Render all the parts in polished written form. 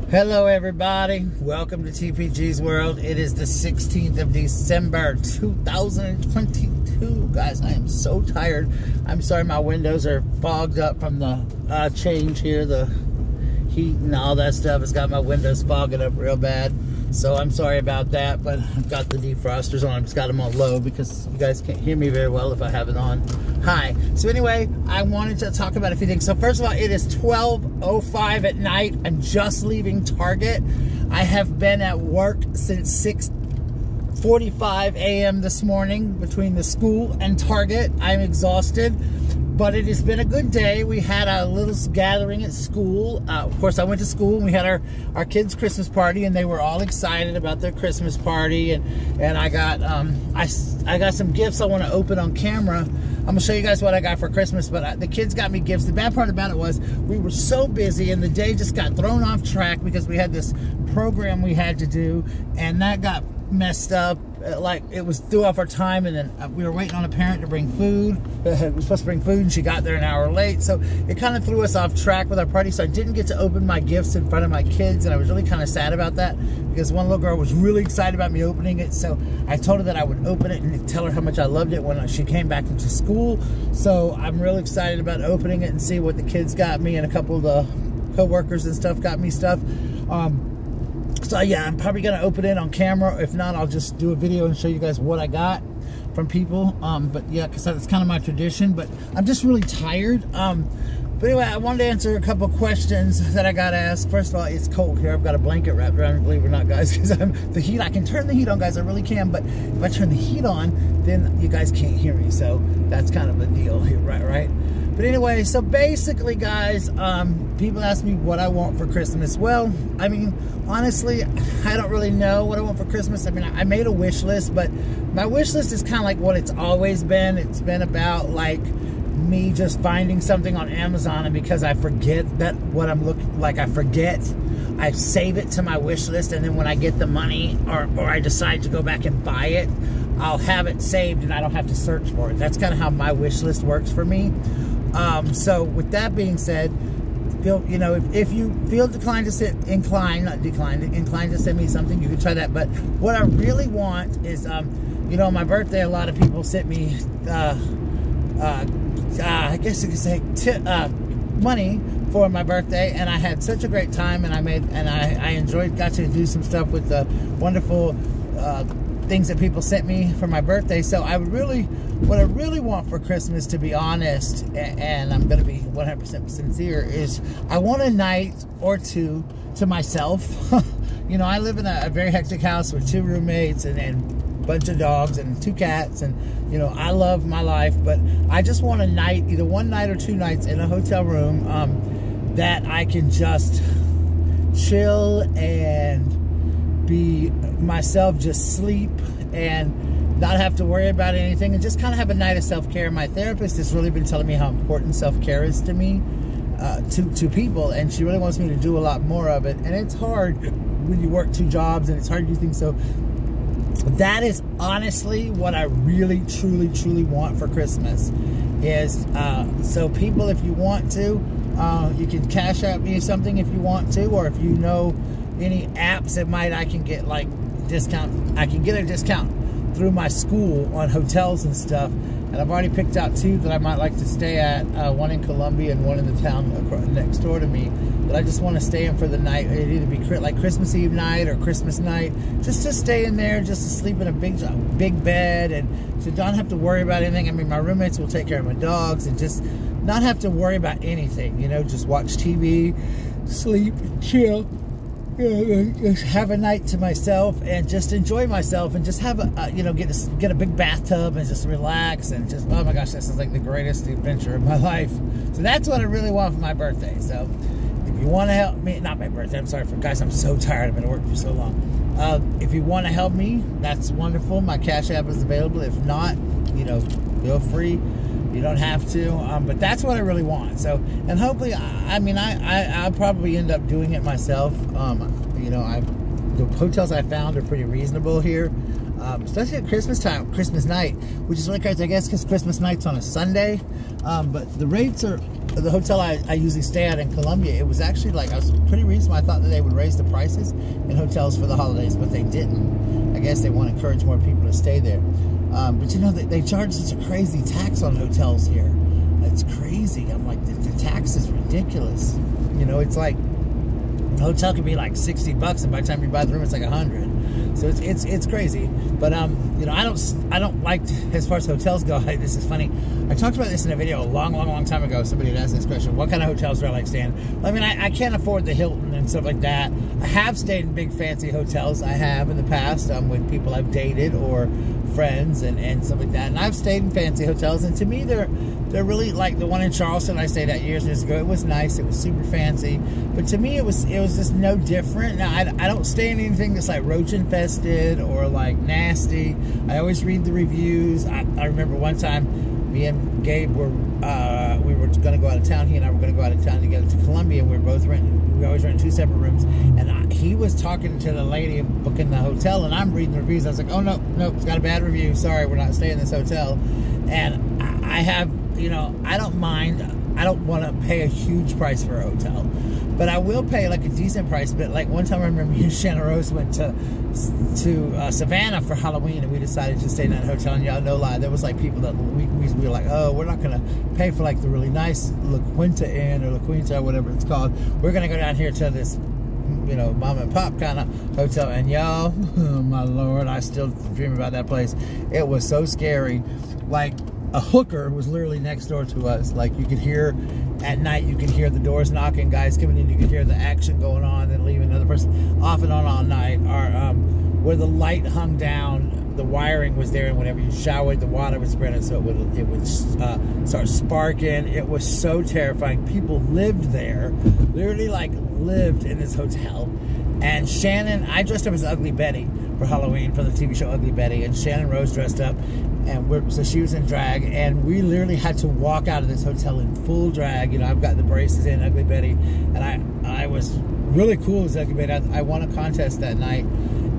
Hello everybody, welcome to TPG's world. It is the 16th of December 2022. Guys, I am so tired. I'm sorry my windows are fogged up from the change here. The heat and all that stuff has got my windows fogging up real bad. So I'm sorry about that, but I've got the defrosters on. I've just got them on low because you guys can't hear me very well if I have it on high. So anyway, I wanted to talk about a few things. So first of all, it is 12:05 at night. I'm just leaving Target. I have been at work since 6:45 a.m. this morning between the school and Target. I'm exhausted, but it has been a good day. We had a little gathering at school. Of course, I went to school and we had our kids' Christmas party, and they were all excited about their Christmas party. And I got I got some gifts I want to open on camera. I'm gonna show you guys what I got for Christmas, but the kids got me gifts. The bad part about it was we were so busy and the day just got thrown off track because we had this program we had to do, and that got messed up. Like, it was threw off our time, and then we were waiting on a parent to bring food. We were supposed to bring food, and she got there an hour late, so it kind of threw us off track with our party. So I didn't get to open my gifts in front of my kids, and I was really kind of sad about that because one little girl was really excited about me opening it. So I told her that I would open it and tell her how much I loved it when she came back into school. So I'm really excited about opening it and see what the kids got me, and a couple of the co-workers and stuff got me stuff. So yeah, I'm probably gonna open it on camera. If not, I'll just do a video and show you guys what I got from people. But yeah, because that's kind of my tradition. But I'm just really tired. But anyway, I wanted to answer a couple questions that I got asked. First of all, it's cold here. I've got a blanket wrapped around me, believe it or not, guys, because the heat. I can turn the heat on, guys. I really can. But if I turn the heat on, then you guys can't hear me. So that's kind of a deal here, right? But anyway, so basically, guys, people ask me what I want for Christmas. Well, I mean, honestly, I don't really know what I want for Christmas. I mean, I made a wish list, but my wish list is kind of like what it's always been. It's been about, like, me just finding something on Amazon, and because I forget that what I'm looking like, I save it to my wish list, and then when I get the money or I decide to go back and buy it, I'll have it saved and I don't have to search for it. That's kind of how my wish list works for me. So with that being said, if you feel inclined to send me something, you can try that. But what I really want is, on my birthday, a lot of people sent me, I guess you could say, money for my birthday, and I had such a great time, and I enjoyed, got to do some stuff with the wonderful things that people sent me for my birthday. So what I really want for Christmas, to be honest, and I'm going to be 100% sincere, is I want a night or two to myself. I live in a very hectic house with 2 roommates and a bunch of dogs and 2 cats, and I love my life, but I just want a night, either one night or 2 nights in a hotel room, that I can just chill and be myself, just sleep and not have to worry about anything, and just kind of have a night of self-care. My therapist has really been telling me how important self-care is to me, to people, and she really wants me to do a lot more of it. And it's hard when you work 2 jobs, and it's hard to do things. So that is honestly what I really, truly, truly want for Christmas. Is so people, if you want to, you can cash out me something if you want to, or if you know any apps that I can get like discount. I can get a discount through my school on hotels and stuff, and I've already picked out 2 that I might like to stay at, one in Columbia and one in the town next door to me, that I just want to stay in for the night. It'd either be like Christmas Eve night or Christmas night, just to stay in there, just to sleep in a big bed, and to not have to worry about anything. I mean, my roommates will take care of my dogs, and just not have to worry about anything, just watch TV, sleep, chill, have a night to myself, and just enjoy myself, and just have a get a big bathtub and just relax, and just, oh my gosh, this is like the greatest adventure of my life. So that's what I really want for my birthday. So if you want to help me, not my birthday, I'm sorry, guys, I'm so tired, I've been at work for so long. If you want to help me, that's wonderful. My Cash App is available. If not, feel free. You don't have to, but that's what I really want. So, and hopefully, I'll probably end up doing it myself. the hotels I found are pretty reasonable here, especially at Christmas time, Christmas night, which is really crazy, I guess, because Christmas night's on a Sunday. But the rates are, the hotel I usually stay at in Columbia, it was actually like, I was pretty reasonable. I thought that they would raise the prices in hotels for the holidays, but they didn't. I guess they want to encourage more people to stay there. But you know, they charge such a crazy tax on hotels here. It's crazy. I'm like, the tax is ridiculous. You know, it's like, the hotel could be like $60, and by the time you buy the room, it's like $100. So it's crazy. But you know, I don't like, as far as hotels go. This is funny. I talked about this in a video a long time ago. Somebody had asked this question: what kind of hotels do I like staying? I mean, I can't afford the Hilton and stuff like that. I have stayed in big fancy hotels. I have in the past with people I've dated or friends and stuff like that. And I've stayed in fancy hotels, and to me, they're really like the one in Charleston I stayed at years ago. It was nice. It was super fancy, but to me, it was just no different. Now, I don't stay in anything that's like roach infested or like nasty. I always read the reviews. I remember one time, me and Gabe we were going to go out of town. He and I were going to go out of town together to Columbia. And we were both renting. We always rent 2 separate rooms. And he was talking to the lady booking the hotel, and I'm reading the reviews. I was like, oh no, it's got a bad review. Sorry, we're not staying in this hotel. And I have, you know, I don't mind. I don't want to pay a huge price for a hotel, but I will pay like a decent price. But like one time, I remember me and Shannon Rose went to Savannah for Halloween, and we decided to stay in that hotel. And y'all, no lie, there was like people that we were like, oh, we're not gonna pay for like the really nice La Quinta Inn or La Quinta, whatever it's called. We're gonna go down here to this, you know, mom and pop kind of hotel. And y'all, oh my Lord, I still dream about that place. It was so scary. Like, a hooker was literally next door to us. Like, you could hear at night, you could hear the doors knocking, guys coming in, you could hear the action going on, then leaving another person off and on all night. Or where the light hung down, the wiring was there, and whenever you showered, the water was spreading, so it would start sparking. It was so terrifying. People lived there, literally like lived in this hotel. And Shannon, I dressed up as Ugly Betty for Halloween for the TV show Ugly Betty, and Shannon Rose dressed up, and so she was in drag, and we literally had to walk out of this hotel in full drag. You know, I've got the braces in Ugly Betty, and I was really cool as Ugly Betty. I won a contest that night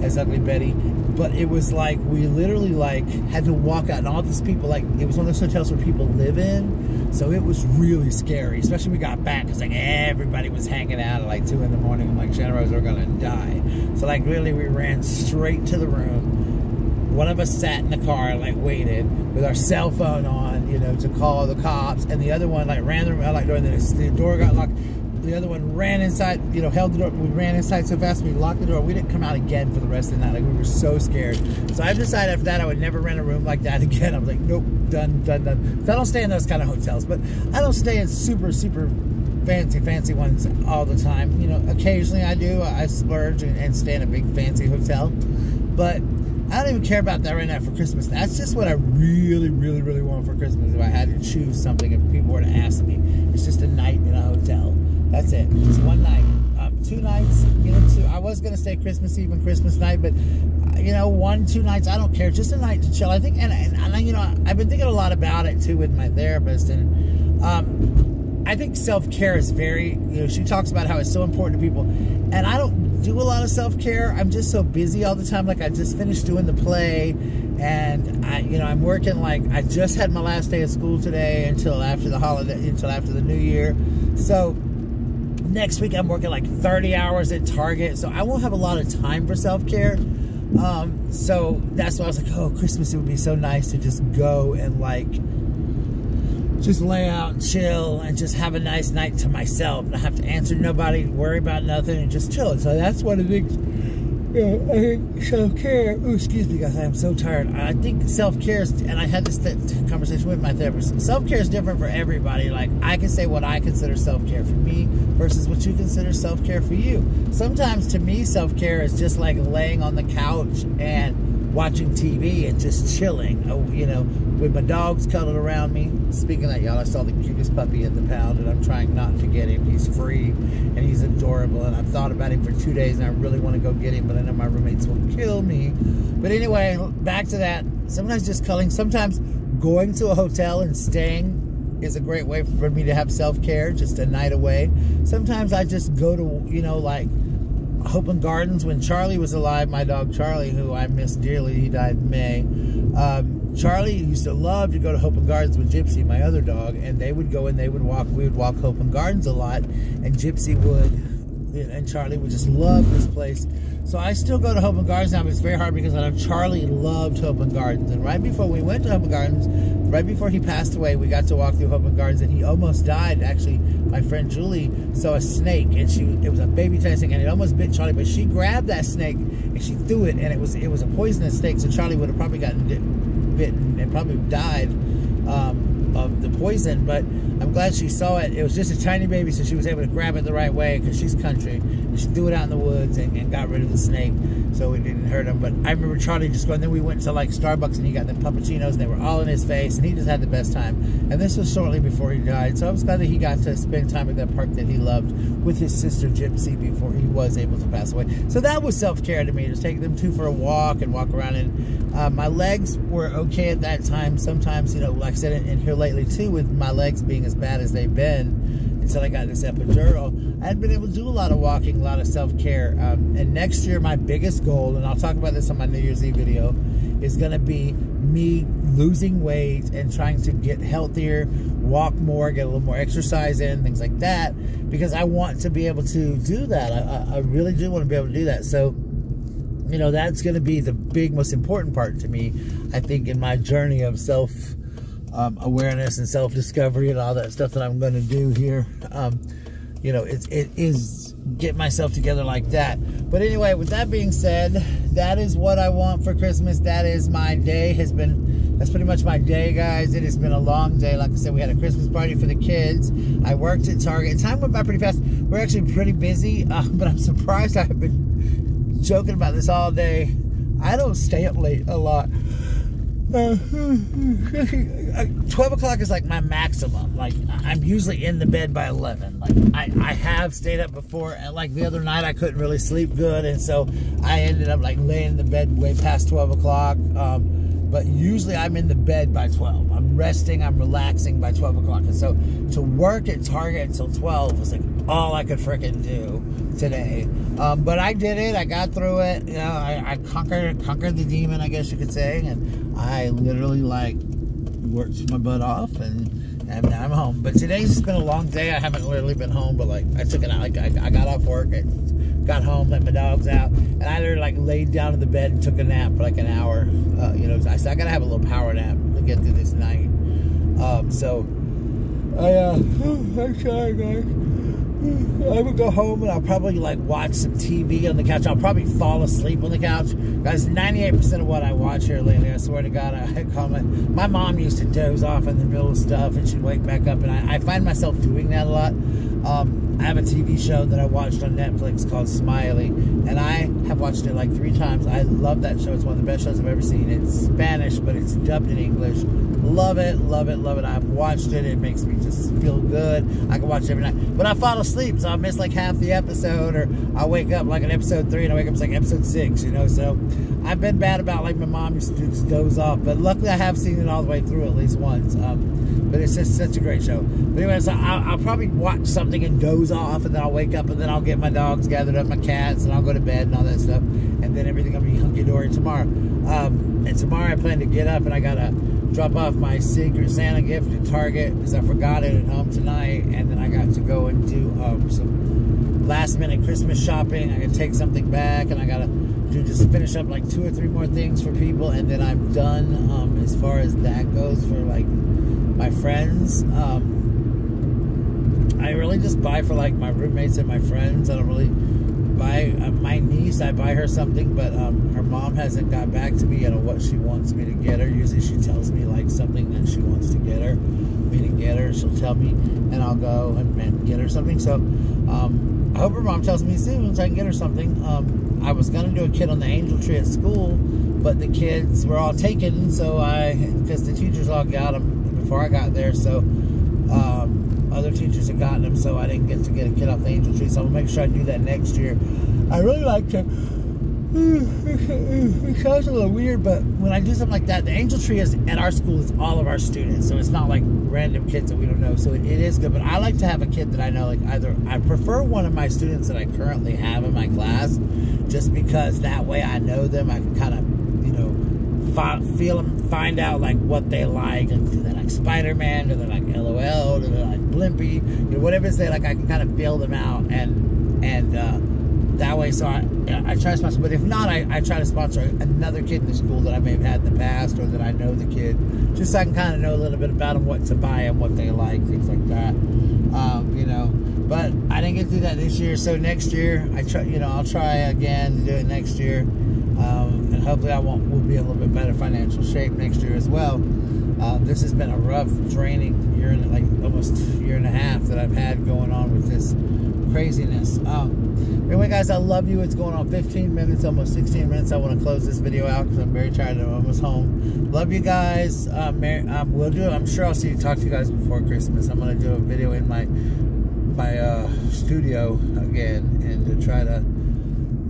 as Ugly Betty, but it was like we literally like had to walk out, and all these people, like, it was one of those hotels where people live in, so it was really scary. Especially when we got back, because like everybody was hanging out at like 2 in the morning. I'm like, Shannon Rose, we're gonna die. So like literally we ran straight to the room. One of us sat in the car, like waited with our cell phone on, you know, to call the cops, and the other one like ran the door, and then the door got locked. The other one ran inside, you know, held the door. We ran inside so fast we locked the door. We didn't come out again for the rest of the night. Like, we were so scared. So I've decided after that I would never rent a room like that again. I'm like, nope, done. So I don't stay in those kind of hotels, but I don't stay in super fancy ones all the time. You know, occasionally I do. I splurge and stay in a big fancy hotel, but I don't even care about that right now for Christmas. That's just what I really want for Christmas. If I had to choose something, if people were to ask me, it's just a night in a hotel. That's it. Just one night. 2 nights, you know, I was going to stay Christmas Eve and Christmas night, but, you know, 1-2 nights, I don't care. Just a night to chill. I think, and you know, I've been thinking a lot about it, too, with my therapist, and I think self-care is very, you know, she talks about how it's so important to people, and I don't do a lot of self-care. I'm just so busy all the time. Like, I just finished doing the play, and you know, I'm working, like, I just had my last day of school today until after the holiday, until after the new year. So next week I'm working like 30 hours at Target, so I won't have a lot of time for self-care. So that's why I was like, oh, Christmas, it would be so nice to just go and like just lay out and chill and just have a nice night to myself. Not have to answer nobody, worry about nothing, and just chill. So that's one of the things. I think self-care, excuse me guys, I am so tired. I think self-care is, and I had this conversation with my therapist, self-care is different for everybody. Like, I can say what I consider self-care for me versus what you consider self-care for you. Sometimes to me, self-care is just like laying on the couch and watching TV and just chilling, you know, with my dogs cuddled around me. Speaking of that, y'all, I saw the cutest puppy in the pound, and I'm trying not to get him. He's free, and he's adorable, and I've thought about him for 2 days, and I really want to go get him, but I know my roommates will kill me. But anyway, back to that. Sometimes just cuddling. Sometimes going to a hotel and staying is a great way for me to have self-care, just a night away. Sometimes I just go to, you know, like, Hope and Gardens when Charlie was alive. My dog Charlie, who I miss dearly, he died in May. Charlie used to love to go to Hope and Gardens with Gypsy, my other dog, and they would go and they would walk. We would walk Hope and Gardens a lot, and Gypsy would, and Charlie would just love this place. So I still go to Hope and Gardens now, but it's very hard because I know Charlie loved Hope and Gardens. And right before we went to Hope and Gardens, right before he passed away, we got to walk through Hope and Gardens, and he almost died. Actually, my friend Julie saw a snake, and it was a baby tiny snake, and it almost bit Charlie. But she grabbed that snake and she threw it, and it was a poisonous snake. So Charlie would have probably gotten bitten and probably died of the poison. But I'm glad she saw it. It was just a tiny baby, so she was able to grab it the right way because she's country. And she threw it out in the woods and got rid of the snake, so it didn't hurt him. But I remember Charlie just going. Then we went to like Starbucks, and he got the puppuccinos, and they were all in his face, and he just had the best time. And this was shortly before he died, so I was glad that he got to spend time at that park that he loved with his sister Gypsy before he was able to pass away. So that was self-care to me, just taking them two for a walk and walk around. And my legs were okay at that time. Sometimes, you know, like I said in here lately too, with my legs being as bad as they've been until I got this epidural, I hadn't been able to do a lot of walking, a lot of self-care. And next year, my biggest goal, and I'll talk about this on my New Year's Eve video, is going to be me losing weight and trying to get healthier, walk more, get a little more exercise in, things like that, because I want to be able to do that. I really do want to be able to do that. So, you know, that's going to be the big, most important part to me, I think, in my journey of self-awareness and self-discovery and all that stuff that I'm going to do here. You know, it is get myself together like that. But anyway, with that being said, that is what I want for Christmas. That is my day. That's pretty much my day, guys. It has been a long day. Like I said, we had a Christmas party for the kids. I worked at Target. Time went by pretty fast. We're actually pretty busy, but I'm surprised. I've been joking about this all day. I don't stay up late a lot. 12 o'clock is like my maximum. Like, I'm usually in the bed by 11. Like, I have stayed up before, and like the other night I couldn't really sleep good, and so I ended up like laying in the bed way past 12 o'clock. But usually I'm in the bed by 12. I'm resting, I'm relaxing by 12 o'clock. And so to work at Target until 12 was like all I could freaking do today. But I did it. I got through it. You know, I conquered the demon, I guess you could say. And I literally like worked my butt off, and now I'm home. But today's just been a long day. I haven't literally been home, but like I took it out. Like I got off work and got home, let my dogs out, and I literally like laid down in the bed and took a nap for like an hour. You know, I said I gotta have a little power nap to get through this night. I'm sorry, guys. I would go home and I'll probably like watch some TV on the couch. I'll probably fall asleep on the couch. Guys, 98% of what I watch here lately, I swear to God, I comment. My mom used to doze off in the middle of stuff and she'd wake back up, and I find myself doing that a lot. I have a TV show that I watched on Netflix called Smiley, and I have watched it like 3 times. I love that show. It's one of the best shows I've ever seen. It's Spanish, but it's dubbed in English. Love it, love it, love it. I've watched it. It makes me just feel good. I can watch it every night. But I fall asleep, so I miss like half the episode, or I'll wake up like in episode 3 and I wake up it's like episode 6, you know. So I've been bad about, like, my mom used to just doze off, but luckily I have seen it all the way through at least once. But it's just such a great show. But anyway, so I'll probably watch something and doze off, and then I'll wake up, and then I'll get my dogs gathered up, my cats, and I'll go to bed and all that stuff, and then everything will be hunky-dory tomorrow. And tomorrow I plan to get up, and I gotta drop off my Secret Santa gift at Target because I forgot it at home tonight, and then I got to go and do some last-minute Christmas shopping. I gotta take something back, and I gotta just finish up like 2 or 3 more things for people, and then I'm done as far as that goes for like my friends. I really just buy for like my roommates and my friends. I don't really buy my niece. I buy her something, but her mom hasn't got back to me yet on what she wants me to get her. Usually she tells me like something that she wants to get her, me to get her. She'll tell me, and I'll go and get her something. So I hope her mom tells me soon so I can get her something. I was gonna do a kid on the angel tree at school, but the kids were all taken, so because the teachers all got them before I got there, so other teachers had gotten them, so I didn't get to get a kid off the angel tree. So I'm gonna make sure I do that next year. I really like to It sounds a little weird, but when I do something like that, the angel tree is at our school is all of our students, so it's not like random kids that we don't know. So it is good. But I like to have a kid that I know. Like I prefer one of my students that I currently have in my class, just because that way I know them. I can kind of feel them, find out like what they like. And do they like Spider-Man? Do they like LOL? Do they like Blimpy? Whatever it's they like, I can kind of feel them out and that way, so I try to sponsor, but if not, I try to sponsor another kid in the school that I may have had in the past, or that I know the kid, just so I can kind of know a little bit about them, what to buy them, what they like, things like that. But I didn't get to do that this year, so next year, I'll try again to do it next year, and hopefully we'll be in a little bit better financial shape next year as well. This has been a rough, draining year, like almost year and a half that I've had going on with this craziness. Anyway, guys, I love you. It's going on 15 minutes, almost 16 minutes. I want to close this video out because I'm very tired and I'm almost home. Love you guys. I'm sure I'll talk to you guys before Christmas. I'm going to do a video in my studio again, and to try to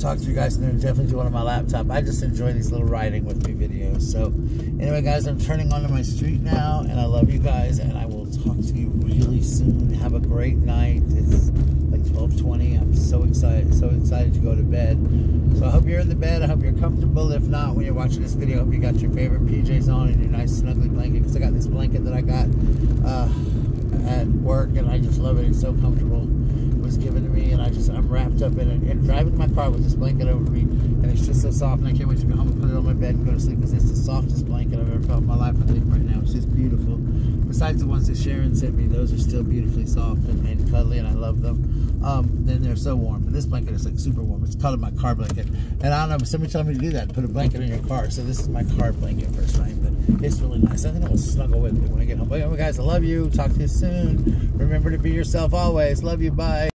talk to you guys, and then definitely do one on my laptop. I just enjoy these little riding with me videos. So anyway, guys, I'm turning onto my street now, and I love you guys, and I will talk to you really soon. Have a great night. It's like 12:20. I'm so excited to go to bed. So I hope you're in the bed. I hope you're comfortable. If not, when you're watching this video, I hope you got your favorite PJs on and your nice snuggly blanket, because I got this blanket that I got at work, and I just love it. It's so comfortable. It was given to me, and I'm wrapped up in it and driving my car with this blanket over me, and it's just so soft, and I can't wait to go home and put it on my bed and go to sleep, because it's the softest blanket I've ever felt in my life. I think right now it's just beautiful. Besides the ones that Sharon sent me, those are still beautifully soft and cuddly, and I love them. Then they're so warm, but this blanket is like super warm. It's called my car blanket, and I don't know, but somebody told me to do that, put a blanket in your car. So this is my car blanket first time, but it's really nice. I think I will snuggle with it when I get home. But anyway, guys, I love you. Talk to you soon. Remember to be yourself always. Love you. Bye.